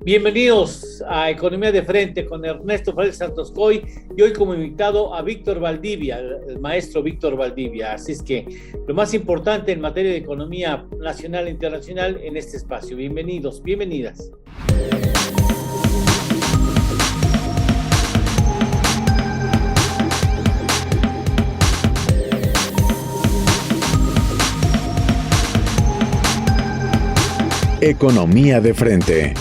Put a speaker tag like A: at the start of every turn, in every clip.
A: Bienvenidos a Economía de Frente con Ernesto Félix Santoscoy y hoy como invitado a Víctor Valdivia, el maestro Víctor Valdivia. Así es que lo más importante en materia de economía nacional e internacional en este espacio. Bienvenidos, bienvenidas.
B: Economía de Frente.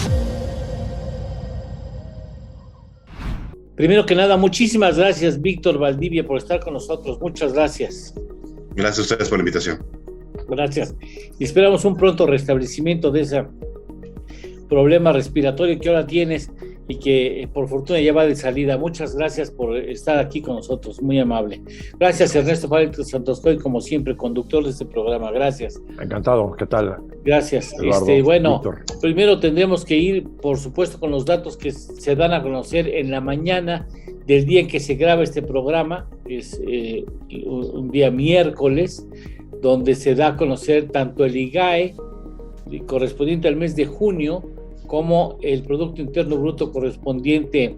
A: Primero que nada, muchísimas gracias, Víctor Valdivia, por estar con nosotros. Muchas gracias.
C: Gracias a ustedes por la invitación.
A: Gracias. Y esperamos un pronto restablecimiento de ese problema respiratorio que ahora tienes y que por fortuna ya va de salida. Muchas gracias por estar aquí con nosotros, muy amable. Gracias, Ernesto Félix Santoscoy, como siempre, conductor de este programa. Gracias.
D: Encantado, ¿qué tal?
A: Gracias.
D: Eduardo,
A: Bueno,
D: Víctor.
A: Primero tendremos que ir, por supuesto, con los datos que se dan a conocer en la mañana del día en que se graba este programa, que es un día miércoles, donde se da a conocer tanto el IGAE, correspondiente al mes de junio, como el Producto Interno Bruto correspondiente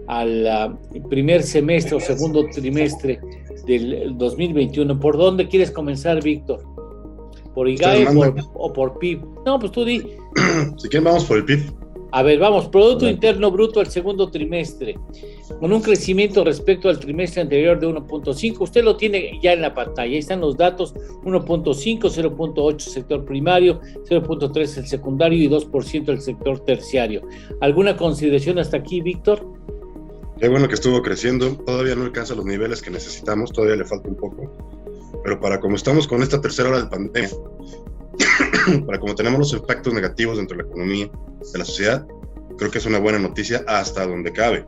A: al primer semestre o segundo trimestre del 2021. ¿Por dónde quieres comenzar, Víctor? ¿Por IGAE o por PIB? No, pues tú di.
C: Si quieren, vamos por el PIB.
A: A ver, vamos, Producto Interno Bruto al segundo trimestre, con un crecimiento respecto al trimestre anterior de 1.5. Usted lo tiene ya en la pantalla, ahí están los datos: 1.5, 0.8 sector primario, 0.3 el secundario y 2% el sector terciario. ¿Alguna consideración hasta aquí, Víctor?
C: Qué bueno que estuvo creciendo, todavía no alcanza los niveles que necesitamos, todavía le falta un poco, pero para como estamos con esta tercera ola de pandemia, para como tenemos los impactos negativos dentro de la economía, de la sociedad, creo que es una buena noticia hasta donde cabe.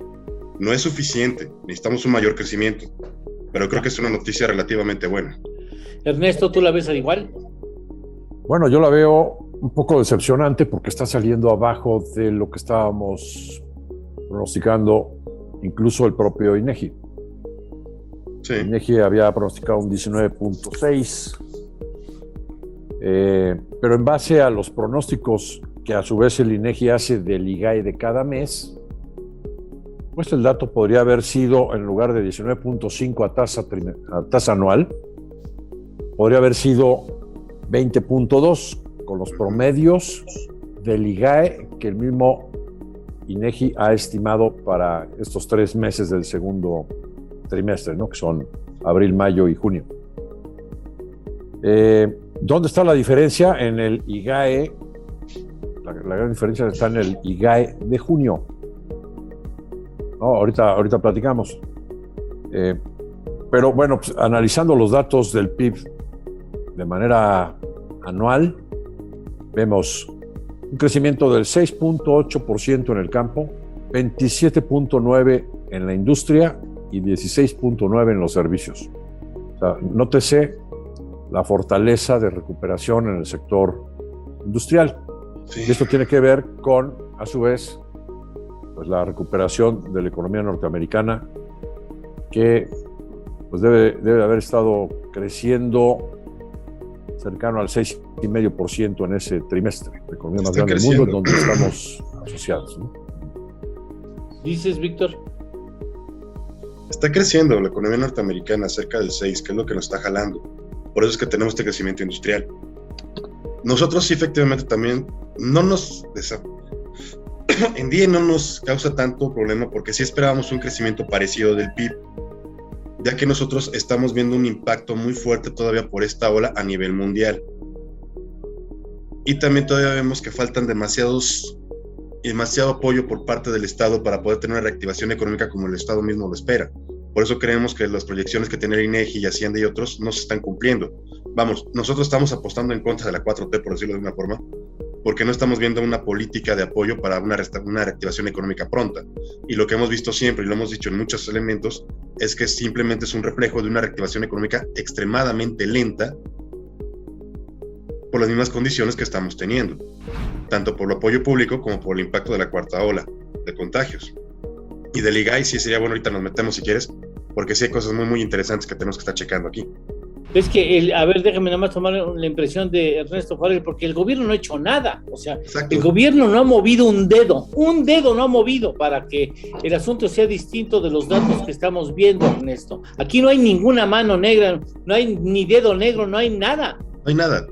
C: No es suficiente, necesitamos un mayor crecimiento, pero creo que es una noticia relativamente buena.
A: Ernesto, ¿tú la ves al igual?
D: Bueno, yo la veo un poco decepcionante porque está saliendo abajo de lo que estábamos pronosticando, incluso el propio INEGI.
C: Sí.
D: INEGI había pronosticado un 19.6, pero en base a los pronósticos que a su vez el INEGI hace del IGAE de cada mes, pues el dato podría haber sido, en lugar de 19.5 a tasa anual, podría haber sido 20.2 con los promedios del IGAE que el mismo INEGI ha estimado para estos 3 meses del segundo trimestre, ¿no? Que son abril, mayo y junio. ¿Dónde está la diferencia? En el IGAE. La gran diferencia está en el IGAE de junio. No, ahorita platicamos. Pero bueno, pues, analizando los datos del PIB de manera anual, vemos un crecimiento del 6.8% en el campo, 27.9% en la industria y 16.9% en los servicios. O sea, nótese la fortaleza de recuperación en el sector industrial.
C: Sí.
D: Y esto tiene que ver con, a su vez, pues la recuperación de la economía norteamericana, que pues debe haber estado creciendo cercano al 6,5% en ese trimestre, la economía más grande del mundo, en donde estamos asociados, ¿no?
A: ¿Dices, Víctor?
C: Está creciendo la economía norteamericana cerca del 6, que es lo que nos está jalando. Por eso es que tenemos este crecimiento industrial. Nosotros sí, efectivamente, también en día no nos causa tanto problema porque sí esperábamos un crecimiento parecido del PIB, ya que nosotros estamos viendo un impacto muy fuerte todavía por esta ola a nivel mundial. Y también todavía vemos que faltan demasiado apoyo por parte del Estado para poder tener una reactivación económica como el Estado mismo lo espera. Por eso creemos que las proyecciones que tiene el INEGI y Hacienda y otros no se están cumpliendo. Vamos, nosotros estamos apostando en contra de la 4T, por decirlo de una forma, porque no estamos viendo una política de apoyo para una reactivación económica pronta. Y lo que hemos visto siempre, y lo hemos dicho en muchos elementos, es que simplemente es un reflejo de una reactivación económica extremadamente lenta por las mismas condiciones que estamos teniendo, tanto por el apoyo público como por el impacto de la cuarta ola de contagios. Y del IGAE sí sería bueno, ahorita nos metemos si quieres, porque sí hay cosas muy, muy interesantes que tenemos que estar checando aquí.
A: Es que, a ver, déjame nada más tomar la impresión de Ernesto Farrell, porque el gobierno no ha hecho nada. O sea, exacto, el gobierno no ha movido un dedo no ha movido para que el asunto sea distinto de los datos que estamos viendo, Ernesto. Aquí no hay ninguna mano negra, no hay ni dedo negro, no hay nada.
C: No hay nada.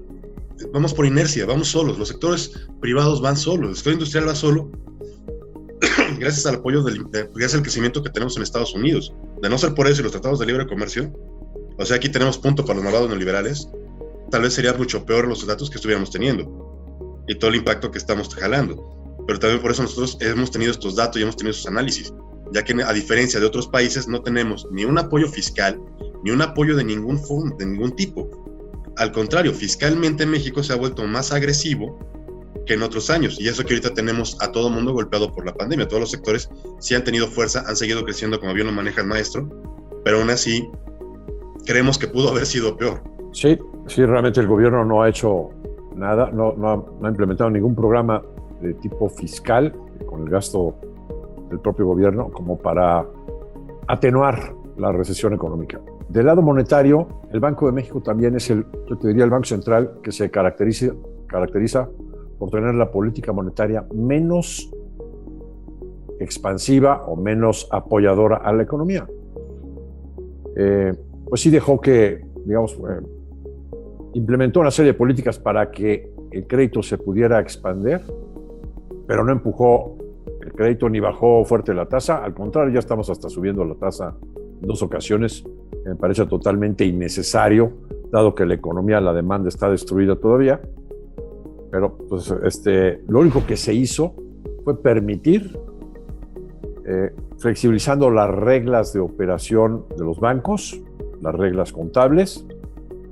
C: Vamos por inercia, vamos solos. Los sectores privados van solos, el sector industrial va solo, gracias al apoyo, gracias al crecimiento que tenemos en Estados Unidos. De no ser por eso y los tratados de libre comercio, o sea, aquí tenemos punto para los malvados neoliberales, tal vez sería mucho peor los datos que estuviéramos teniendo y todo el impacto que estamos jalando. Pero también por eso nosotros hemos tenido estos datos y hemos tenido esos análisis, ya que a diferencia de otros países no tenemos ni un apoyo fiscal, ni un apoyo de ningún fondo, de ningún tipo. Al contrario, fiscalmente México se ha vuelto más agresivo que en otros años, y eso que ahorita tenemos a todo mundo golpeado por la pandemia. Todos los sectores sí han tenido fuerza, han seguido creciendo como bien lo maneja el maestro, pero aún así creemos que pudo haber sido peor.
D: Sí, realmente el gobierno no ha hecho nada, no ha implementado ningún programa de tipo fiscal con el gasto del propio gobierno como para atenuar la recesión económica. Del lado monetario, el Banco de México también es yo te diría, el Banco Central que se caracteriza por tener la política monetaria menos expansiva o menos apoyadora a la economía. Pues sí dejó que, digamos, implementó una serie de políticas para que el crédito se pudiera expandir, pero no empujó el crédito ni bajó fuerte la tasa. Al contrario, ya estamos hasta subiendo la tasa en 2 ocasiones. Me parece totalmente innecesario, dado que la economía, la demanda está destruida todavía. Pero pues, lo único que se hizo fue permitir, flexibilizando las reglas de operación de los bancos, las reglas contables,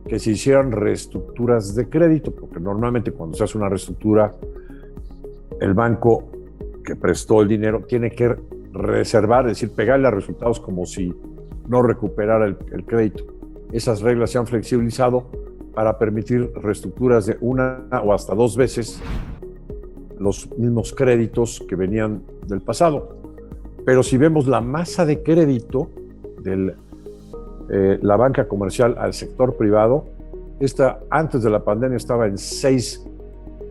D: que se hicieran reestructuras de crédito, porque normalmente cuando se hace una reestructura, el banco que prestó el dinero tiene que reservar, es decir, pegarle a resultados como si no recuperara el crédito. Esas reglas se han flexibilizado para permitir reestructuras de 1 o hasta 2 veces los mismos créditos que venían del pasado. Pero si vemos la masa de crédito de la banca comercial al sector privado, antes de la pandemia estaba en 6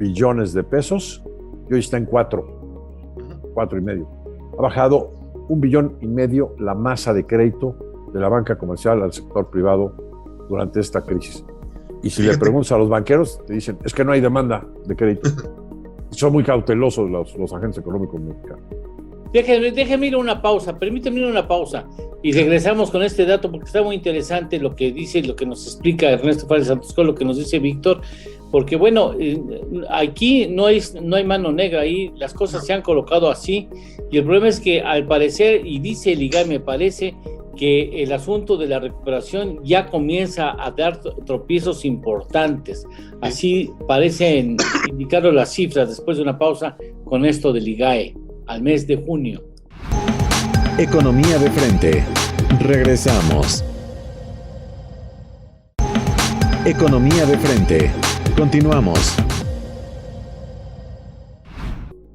D: billones de pesos y hoy está en 4,5. Ha bajado 1,5 billones la masa de crédito de la banca comercial al sector privado durante esta crisis. Y si le preguntas a los banqueros, te dicen, es que no hay demanda de crédito. Son muy cautelosos los agentes económicos mexicanos.
A: Déjeme ir a una pausa, permíteme ir a una pausa y regresamos con este dato porque está muy interesante lo que dice, lo que nos explica Ernesto Farrell Santos, lo que nos dice Víctor, porque bueno, aquí no hay mano negra, ahí las cosas se han colocado así y el problema es que al parecer, y dice el IGAE, me parece que el asunto de la recuperación ya comienza a dar tropiezos importantes, así parecen indicarlo las cifras después de una pausa con esto del IGAE al mes de junio.
B: Economía de frente. Regresamos. Economía de frente. Continuamos.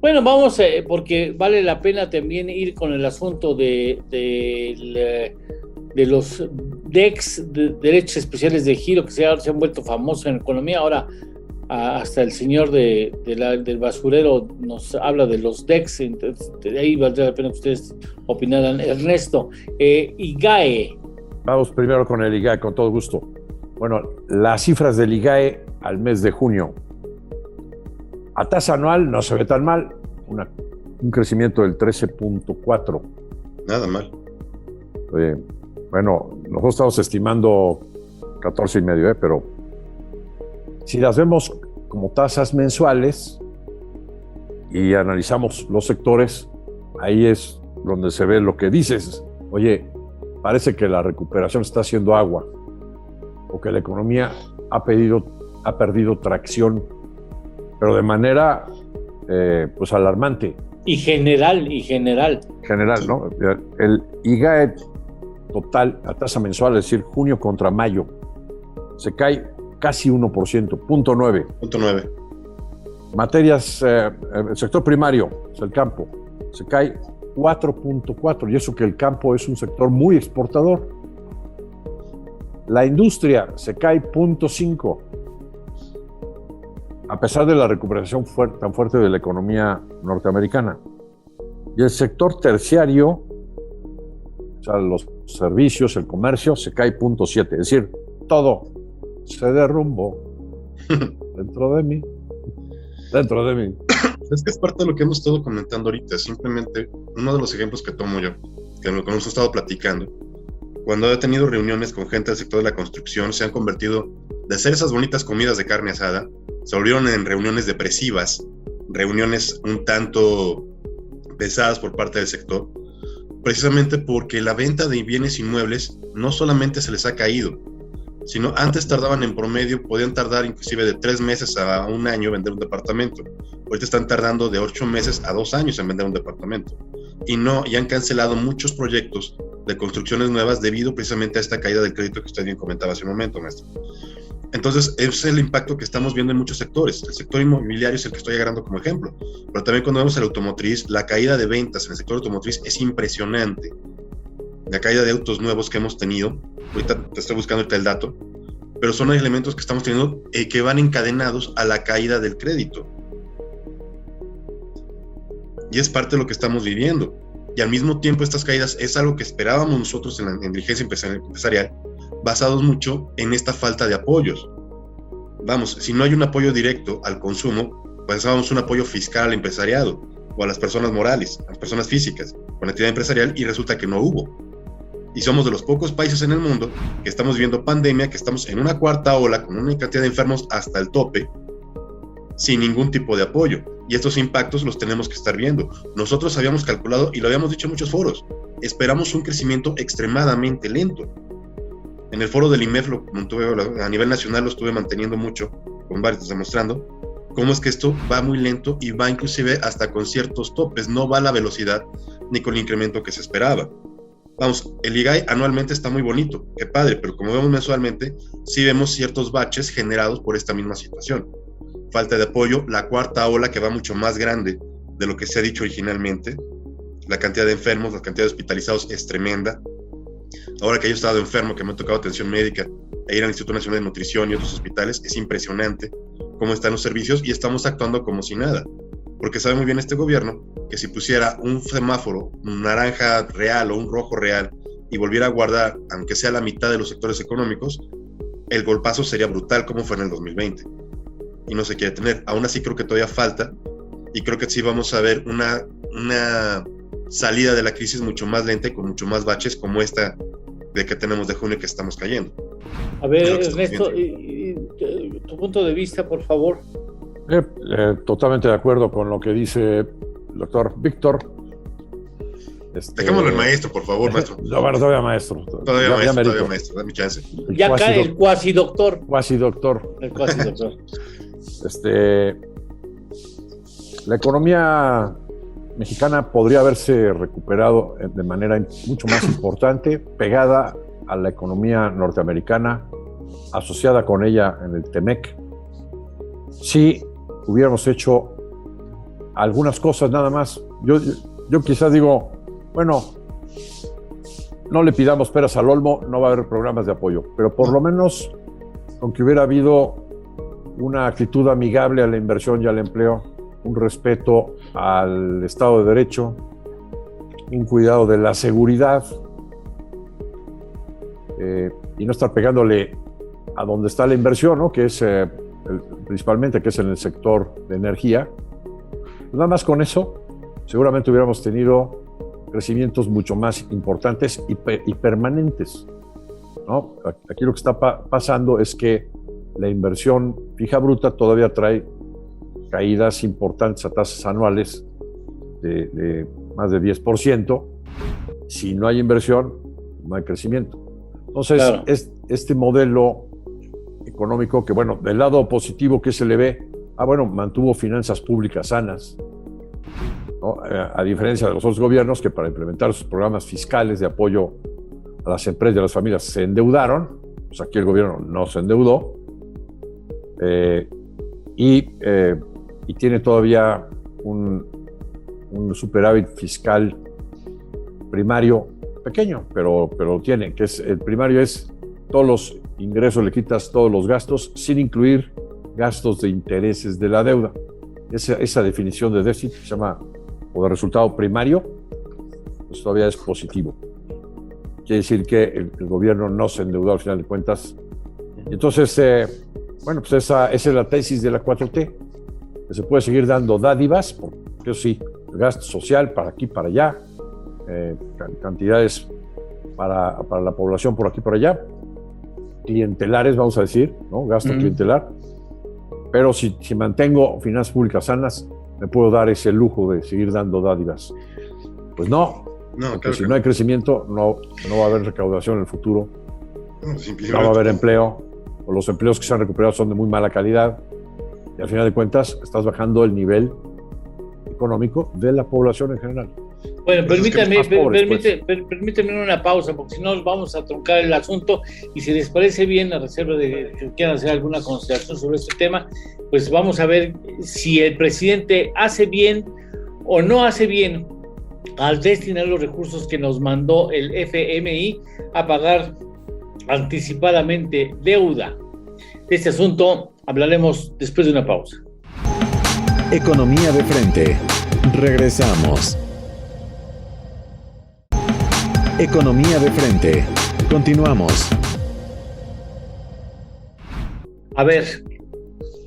A: Bueno, vamos, porque vale la pena también ir con el asunto de los DEX, derechos especiales de giro, que se han vuelto famosos en economía. Ahora hasta el señor del basurero nos habla de los DEX, entonces de ahí valdría la pena que ustedes opinaran. Ernesto, IGAE.
D: Vamos primero con el IGAE, con todo gusto. Bueno, las cifras del IGAE al mes de junio. A tasa anual no se ve tan mal, un crecimiento del 13.4.
C: Nada mal.
D: Bueno, nosotros estamos estimando 14,5, pero si las vemos como tasas mensuales y analizamos los sectores, ahí es donde se ve lo que dices. Oye, parece que la recuperación está haciendo agua o que la economía ha perdido tracción, pero de manera pues alarmante.
A: Y general.
D: General, ¿no? El IGAE total a tasa mensual, es decir, junio contra mayo, se cae casi 1%, 0.9.
C: 0.9.
D: Materias, el sector primario, el campo, se cae 4.4, y eso que el campo es un sector muy exportador. La industria se cae 0.5%, a pesar de la recuperación tan fuerte de la economía norteamericana. Y el sector terciario, o sea, los servicios, el comercio, se cae 0.7%. Es decir, todo se derrumbó dentro de mí.
C: Es que es parte de lo que hemos estado comentando ahorita. Simplemente, uno de los ejemplos que tomo yo, que lo que hemos estado platicando, cuando he tenido reuniones con gente del sector de la construcción, se han convertido de hacer esas bonitas comidas de carne asada, se volvieron en reuniones depresivas, reuniones un tanto pesadas por parte del sector, precisamente porque la venta de bienes inmuebles no solamente se les ha caído, sino antes tardaban en promedio, podían tardar inclusive de 3 meses a 1 año en vender un departamento. Ahorita están tardando de 8 meses a 2 años en vender un departamento. Y han cancelado muchos proyectos de construcciones nuevas debido precisamente a esta caída del crédito que usted bien comentaba hace un momento, maestro. Entonces, ese es el impacto que estamos viendo en muchos sectores. El sector inmobiliario es el que estoy agarrando como ejemplo, pero también cuando vemos el automotriz, la caída de ventas en el sector automotriz es impresionante. La caída de autos nuevos que hemos tenido, ahorita te estoy buscando el dato, pero son elementos que estamos teniendo que van encadenados a la caída del crédito. Y es parte de lo que estamos viviendo. Y al mismo tiempo estas caídas es algo que esperábamos nosotros en la inteligencia empresarial, basados mucho en esta falta de apoyos. Vamos, si no hay un apoyo directo al consumo, pues vamos un apoyo fiscal al empresariado o a las personas morales, a las personas físicas, con la actividad empresarial, y resulta que no hubo. Y somos de los pocos países en el mundo que estamos viviendo pandemia, que estamos en una cuarta ola con una cantidad de enfermos hasta el tope, sin ningún tipo de apoyo. Y estos impactos los tenemos que estar viendo. Nosotros habíamos calculado, y lo habíamos dicho en muchos foros, esperamos un crecimiento extremadamente lento. En el foro del IMEF, a nivel nacional, lo estuve manteniendo mucho, con varios demostrando cómo es que esto va muy lento y va inclusive hasta con ciertos topes, no va a la velocidad ni con el incremento que se esperaba. Vamos, el IGAI anualmente está muy bonito, qué padre, pero como vemos mensualmente, sí vemos ciertos baches generados por esta misma situación. Falta de apoyo, la cuarta ola que va mucho más grande de lo que se ha dicho originalmente, la cantidad de enfermos, la cantidad de hospitalizados es tremenda. Ahora que yo he estado enfermo, que me ha tocado atención médica, e ir al Instituto Nacional de Nutrición y otros hospitales, es impresionante cómo están los servicios y estamos actuando como si nada. Porque sabe muy bien este gobierno que si pusiera un semáforo, un naranja real o un rojo real, y volviera a guardar, aunque sea la mitad de los sectores económicos, el golpazo sería brutal como fue en el 2020. Y no se quiere tener. Aún así creo que todavía falta, y creo que sí vamos a ver una salida de la crisis mucho más lenta y con mucho más baches como esta de que tenemos de junio que estamos cayendo.
A: A ver, Ernesto, tu punto de vista, por favor.
D: Totalmente de acuerdo con lo que dice el doctor Víctor.
C: Dejémoslo el maestro, por favor, maestro.
D: Todavía maestro.
C: Todavía maestro, dame chance.
A: Ya cae el cuasi doctor.
D: El cuasi doctor. La economía mexicana podría haberse recuperado de manera mucho más importante, pegada a la economía norteamericana, asociada con ella en el TEMEC. Si hubiéramos hecho algunas cosas nada más, yo quizás digo, bueno, no le pidamos peras al olmo, no va a haber programas de apoyo, pero por lo menos con que hubiera habido una actitud amigable a la inversión y al empleo, un respeto al Estado de Derecho, un cuidado de la seguridad, y no estar pegándole a donde está la inversión, ¿no? Que es principalmente que es en el sector de energía. Nada más con eso, seguramente hubiéramos tenido crecimientos mucho más importantes y permanentes, ¿no? Aquí lo que está pasando es que la inversión fija bruta todavía trae caídas importantes a tasas anuales de más de 10%. Si no hay inversión, no hay crecimiento. Entonces, claro, este modelo económico que, bueno, del lado positivo que se le ve, mantuvo finanzas públicas sanas, ¿no? A diferencia de los otros gobiernos que para implementar sus programas fiscales de apoyo a las empresas y a las familias se endeudaron, pues aquí el gobierno no se endeudó, y tiene todavía un superávit fiscal primario pequeño, pero tiene, que es el primario es todos los ingresos le quitas todos los gastos sin incluir gastos de intereses de la deuda. Esa definición de déficit se llama, o de resultado primario, pues todavía es positivo. Quiere decir que el gobierno no se endeudó al final de cuentas. Entonces, bueno, pues esa es la tesis de la 4T, que se puede seguir dando dádivas, porque eso sí, gasto social para aquí, para allá, cantidades para la población por aquí, por allá, clientelares, vamos a decir, ¿no? Gasto clientelar. Pero si mantengo finanzas públicas sanas, me puedo dar ese lujo de seguir dando dádivas. Pues no, porque si no hay crecimiento, no va a haber recaudación en el futuro, no va a haber empleo, o los empleos que se han recuperado son de muy mala calidad, y al final de cuentas estás bajando el nivel económico de la población en general.
A: Bueno, permíteme una pausa, porque si no vamos a truncar el asunto, y si les parece bien, a reserva de que quieran hacer alguna consideración sobre este tema, pues vamos a ver si el presidente hace bien o no hace bien al destinar los recursos que nos mandó el FMI a pagar anticipadamente deuda. De este asunto hablaremos después de una pausa.
B: Economía de frente. Regresamos. Economía de frente. Continuamos.
A: A ver,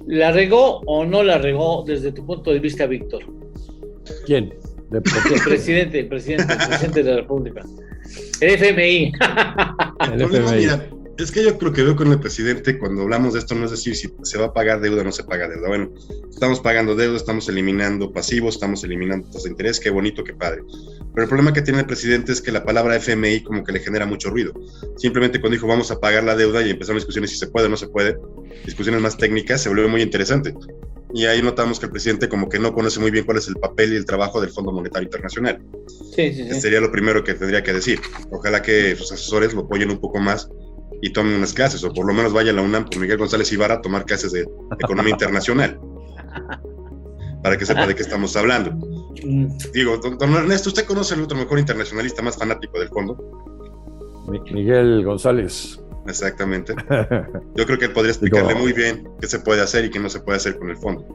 A: ¿la regó o no la regó desde tu punto de vista, Víctor?
D: ¿Quién?
A: El presidente de la República. El FMI.
C: El FMI. Mira, es que yo creo que veo con el presidente, cuando hablamos de esto, no es decir si se va a pagar deuda o no se paga deuda. Bueno, estamos pagando deuda, estamos eliminando pasivos, estamos eliminando tasas de interés, qué bonito, qué padre. Pero el problema que tiene el presidente es que la palabra FMI como que le genera mucho ruido. Simplemente cuando dijo vamos a pagar la deuda y empezaron discusiones si se puede o no se puede, discusiones más técnicas, se volvió muy interesante. Y ahí notamos que el presidente como que no conoce muy bien cuál es el papel y el trabajo del Fondo Monetario Internacional.
A: Sí.
C: Sería lo primero que tendría que decir. Ojalá que sus asesores lo apoyen un poco más y tomen unas clases, o por lo menos vaya a la UNAM con Miguel González Ibarra a tomar clases de economía internacional, para que sepa de qué estamos hablando. Digo, don Ernesto, ¿usted conoce el otro mejor internacionalista más fanático del fondo?
D: Miguel González.
C: Exactamente. Yo creo que él podría explicarle muy bien qué se puede hacer y qué no se puede hacer con el fondo.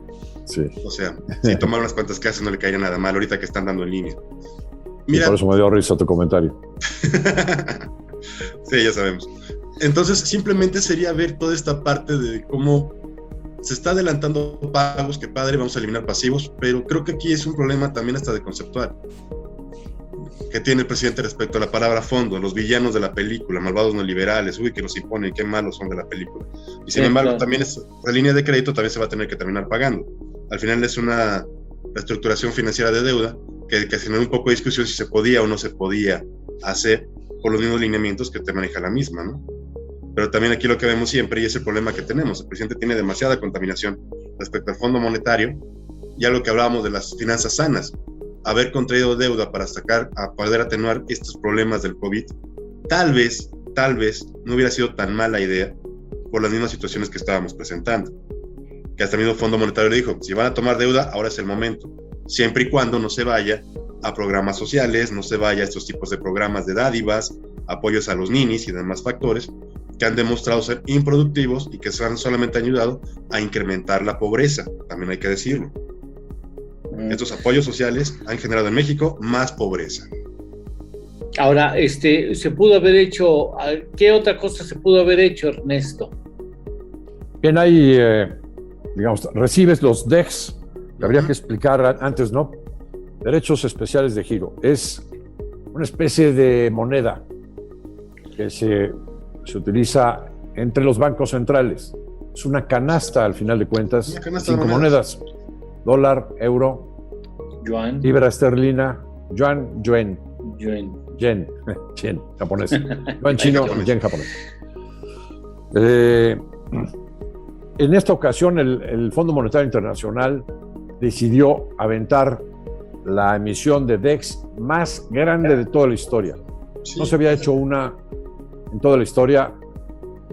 D: Sí.
C: O sea, si tomar unas cuantas clases no le caería nada mal ahorita que están dando en línea.
D: Mira, por eso me dio risa tu comentario.
C: Sí, ya sabemos. Entonces, simplemente sería ver toda esta parte de cómo se está adelantando pagos, que padre, vamos a eliminar pasivos, pero creo que aquí es un problema también hasta de conceptual que tiene el presidente respecto a la palabra fondo, los villanos de la película, malvados neoliberales, uy, que nos imponen, qué malos son de la película. Y sin embargo, claro, también la línea de crédito también se va a tener que terminar pagando. Al final es una reestructuración financiera de deuda que generó un poco de discusión si se podía o no se podía hacer por los mismos lineamientos que te maneja la misma, ¿no? Pero también aquí lo que vemos siempre, y es el problema que tenemos, el presidente tiene demasiada contaminación respecto al Fondo Monetario, y algo que hablábamos de las finanzas sanas, haber contraído deuda para poder atenuar estos problemas del COVID, tal vez no hubiera sido tan mala idea por las mismas situaciones que estábamos presentando. Que hasta el mismo Fondo Monetario le dijo, si van a tomar deuda, ahora es el momento, siempre y cuando no se vaya a programas sociales, no se vaya a estos tipos de programas de dádivas, apoyos a los ninis y demás factores que han demostrado ser improductivos y que solamente han ayudado a incrementar la pobreza, también hay que decirlo. Estos apoyos sociales han generado en México más pobreza.
A: Ahora, se pudo haber hecho, ¿qué otra cosa se pudo haber hecho, Ernesto?
D: Bien, ahí, digamos, recibes los DEGs, que habría que explicar antes, ¿no? Derechos especiales de giro. Es una especie de moneda que se utiliza entre los bancos centrales. Es una canasta, al final de cuentas, 5 monedas. Dólar, euro,
A: yuan,
D: libra esterlina, yuan, yen, japonés, yuan chino, yen japonés. En esta ocasión, el Fondo Monetario Internacional decidió aventar la emisión de DEX más grande de toda la historia. Sí. No se había hecho una en toda la historia.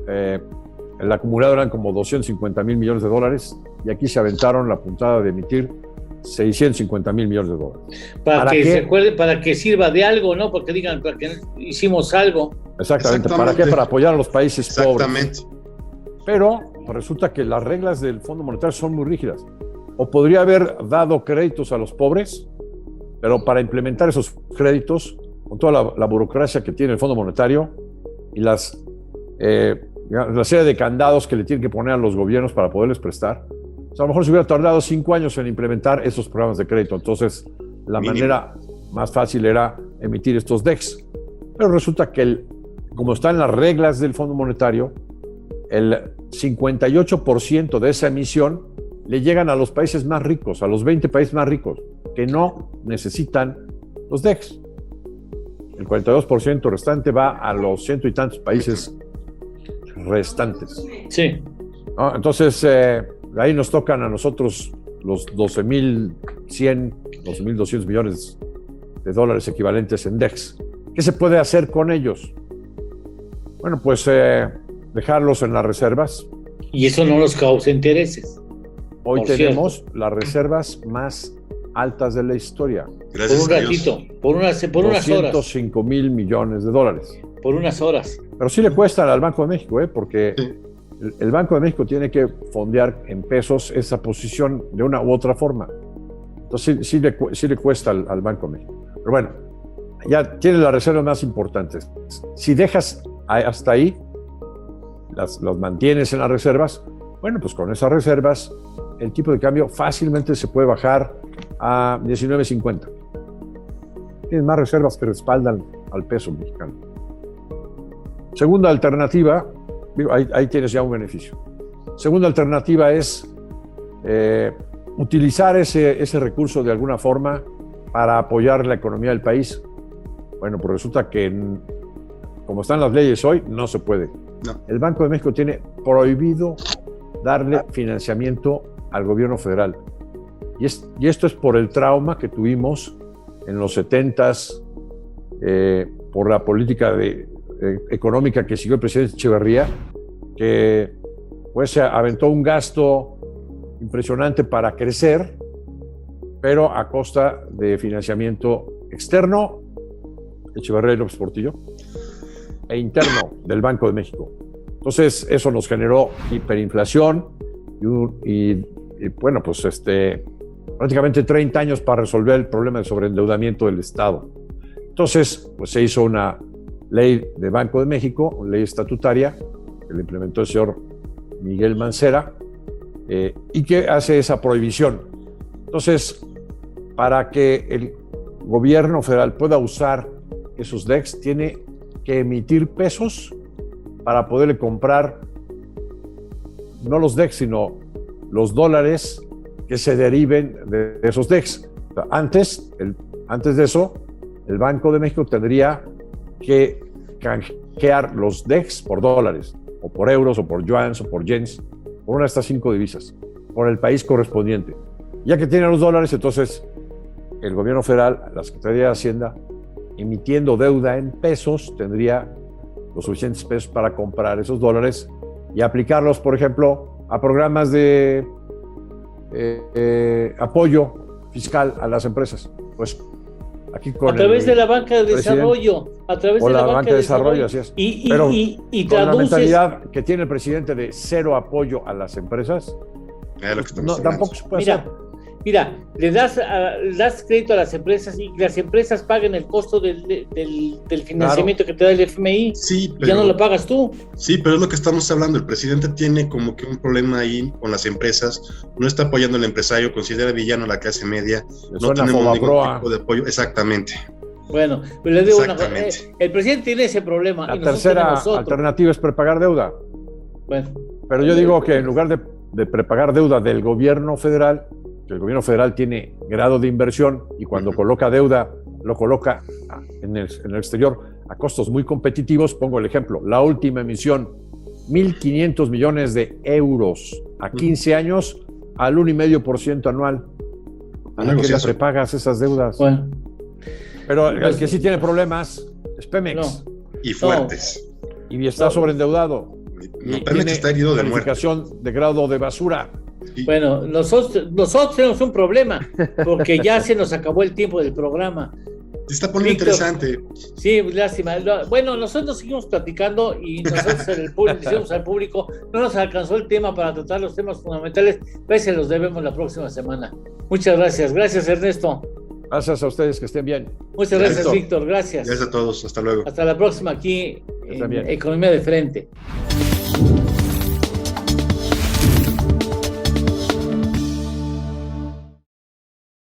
D: El acumulado eran como 250,000 millones de dólares y aquí se aventaron la puntada de emitir 650,000 millones de dólares.
A: Para que se acuerde, para que sirva de algo, ¿no? Porque digan, para que hicimos algo.
D: Exactamente. ¿Para qué? Para apoyar a los países
C: Exactamente.
D: pobres. Pero resulta que las reglas del Fondo Monetario son muy rígidas. O podría haber dado créditos a los pobres, pero para implementar esos créditos, con toda la burocracia que tiene el Fondo Monetario y la serie de candados que le tienen que poner a los gobiernos para poderles prestar, o sea, a lo mejor se hubiera tardado 5 años en implementar esos programas de crédito. Entonces, la manera más fácil era emitir estos DEX. Pero resulta que, como están las reglas del Fondo Monetario, el 58% de esa emisión le llegan a los países más ricos, a los 20 países más ricos, que no necesitan los DEX. El 42% restante va a los 100 y tantos países restantes.
A: Sí.
D: ¿No? Entonces, ahí nos tocan a nosotros los 12.100, 12.200 millones de dólares equivalentes en DEX. ¿Qué se puede hacer con ellos? Bueno, pues dejarlos en las reservas.
A: Y eso no nos causa intereses.
D: Hoy tenemos las reservas más altas de la historia.
C: Gracias
A: por un ratito, por unas horas.
D: 205,000 millones de dólares.
A: Por unas horas.
D: Pero sí le cuesta al Banco de México, porque el Banco de México tiene que fondear en pesos esa posición de una u otra forma. Entonces sí le cuesta al Banco de México. Pero bueno, ya tiene las reservas más importantes. Si dejas hasta ahí, las mantienes en las reservas, bueno, pues con esas reservas el tipo de cambio fácilmente se puede bajar a 19.50. Tienes más reservas que respaldan al peso mexicano. Segunda alternativa, ahí tienes ya un beneficio. Segunda alternativa es utilizar ese recurso de alguna forma para apoyar la economía del país. Bueno, pues resulta que como están las leyes hoy, no se puede.
C: No.
D: El Banco de México tiene prohibido darle financiamiento al gobierno federal. Y esto es por el trauma que tuvimos en los 70s, por la política económica que siguió el presidente Echeverría, que pues se aventó un gasto impresionante para crecer, pero a costa de financiamiento externo, Echeverría y López Portillo, e interno del Banco de México. Entonces, eso nos generó hiperinflación y bueno, pues prácticamente 30 años para resolver el problema de sobreendeudamiento del Estado. Entonces, pues se hizo una ley de Banco de México, una ley estatutaria, que le implementó el señor Miguel Mancera, y que hace esa prohibición. Entonces, para que el gobierno federal pueda usar esos DEX, tiene que emitir pesos para poderle comprar no los DEX, sino los dólares que se deriven de esos DEX. O sea, antes de eso, el Banco de México tendría que canjear los DEX por dólares, o por euros, o por yuans, o por yens, por una de estas 5 divisas, por el país correspondiente. Ya que tiene los dólares, entonces el gobierno federal, la Secretaría de Hacienda, emitiendo deuda en pesos, tendría los suficientes pesos para comprar esos dólares y aplicarlos, por ejemplo, a programas de apoyo fiscal a las empresas. Pues aquí con
A: a través de la banca de desarrollo, a través de la banca de desarrollo,
D: así es.
A: Y
D: con
A: traduces...
D: la mentalidad que tiene el presidente de cero apoyo a las empresas, tampoco se puede hacer.
A: Mira, le das crédito a las empresas y las empresas paguen el costo del financiamiento que te da el FMI.
C: Sí, pero
A: ya no lo pagas tú.
C: Sí, pero es lo que estamos hablando. El presidente tiene como que un problema ahí con las empresas. No está apoyando al empresario, considera villano a la clase media. No tenemos ningún tipo de apoyo. Exactamente.
A: Bueno, pero le digo una cosa. El presidente tiene ese problema.
D: La tercera alternativa es prepagar deuda.
A: Bueno.
D: Pero yo digo que en lugar de prepagar deuda del gobierno federal, que el gobierno federal tiene grado de inversión y cuando coloca deuda, lo coloca en el exterior a costos muy competitivos. Pongo el ejemplo, la última emisión, 1.500 millones de euros a 15 años al 1,5% anual. ¿A qué le prepagas esas deudas?
A: Bueno.
D: Pero el que sí tiene problemas es Pemex.
C: No. Y fuertes.
D: Y está sobreendeudado.
C: No, Pemex está herido de muerte.
D: De grado de basura.
A: Sí. Bueno, nosotros tenemos un problema porque ya se nos acabó el tiempo del programa.
C: Está poniendo
A: Víctor,
C: interesante.
A: Sí, lástima. Bueno, nosotros seguimos platicando y nosotros en el público decimos al público, no nos alcanzó el tema para tratar los temas fundamentales, pues se los debemos la próxima semana. Muchas gracias. Gracias, Ernesto.
D: Gracias a ustedes, que estén bien.
A: Muchas gracias, Víctor. Gracias.
C: Gracias a todos. Hasta luego.
A: Hasta la próxima aquí en Economía de Frente.